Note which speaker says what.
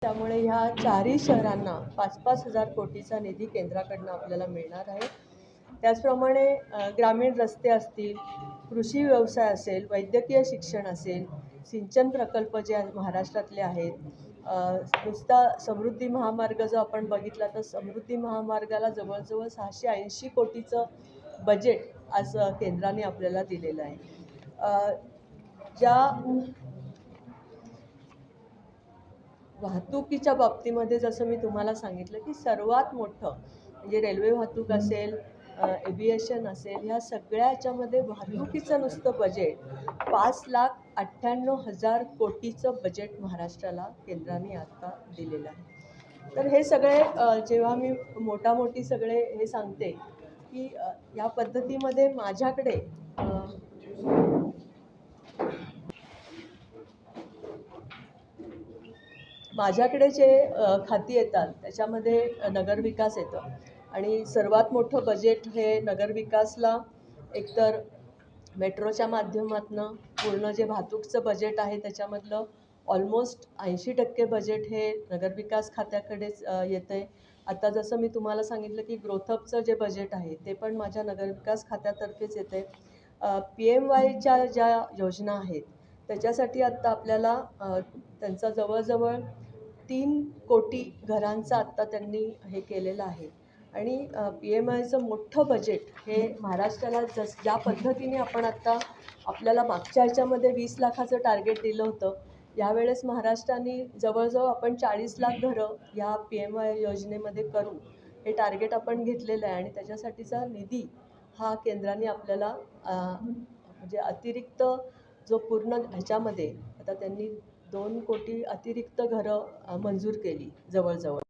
Speaker 1: त्यामुळे ह्या चारही शहरांना 5-5 हजार कोटीचा निधी केंद्राकडनं आपल्याला मिळणार आहे. त्याचप्रमाणे ग्रामीण रस्ते असतील, कृषी व्यवसाय असेल, वैद्यकीय शिक्षण असेल, सिंचन प्रकल्प जे महाराष्ट्रातले आहेत, नुसता समृद्धी महामार्ग जर आपण बघितला तर समृद्धी महामार्गाला जवळजवळ 680 कोटीचं बजेट आज केंद्राने आपल्याला दिलेलं आहे. ज्या वाहतुकीच्या बाबतीमध्ये जसं मी तुम्हाला सांगितलं की सर्वात मोठं म्हणजे रेल्वे वाहतूक असेल, एव्हिएशन असेल, ह्या सगळ्या याच्यामध्ये वाहतुकीचं नुसतं बजेट 5,98,000 कोटीचं बजेट महाराष्ट्राला केंद्राने आता दिलेलं आहे. तर हे सगळे जेव्हा मी मोठी सगळे हे सांगते की या पद्धतीमध्ये माझ्याकडे जे खाती येतात त्याच्यामध्ये नगरविकास येतं आणि सर्वात मोठं बजेट हे नगरविकासला एकतर मेट्रोच्या माध्यमातून पूर्ण जे वाहतूकचं बजेट आहे त्याच्यामधलं ऑलमोस्ट 80% बजेट हे नगरविकास खात्याकडेच येतं आहे. आता जसं मी तुम्हाला सांगितलं की ग्रोथअपचं जे बजेट आहे ते पण माझ्या नगरविकास खात्यातर्फेच येतं आहे. PMYच्या ज्या योजना आहेत त्याच्यासाठी आत्ता आपल्याला त्यांचा जवळजवळ 3 कोटी घरांचं आत्ता त्यांनी हे केलेलं आहे आणि PMIचं मोठं बजेट हे महाराष्ट्राला ज्या पद्धतीने आपण आत्ता आपल्याला मागच्या ह्याच्यामध्ये 20 लाखाचं टार्गेट दिलं होतं, यावेळेस महाराष्ट्राने जवळजवळ आपण 40 लाख घरं ह्या PMI योजनेमध्ये करू हे टार्गेट आपण घेतलेलं आहे आणि त्याच्यासाठीचा निधी हा केंद्राने आपल्याला म्हणजे अतिरिक्त जो पूर्ण ह्याच्यामध्ये आता त्यांनी 2 कोटी अतिरिक्त घरं मंजूर केली जवळजवळ.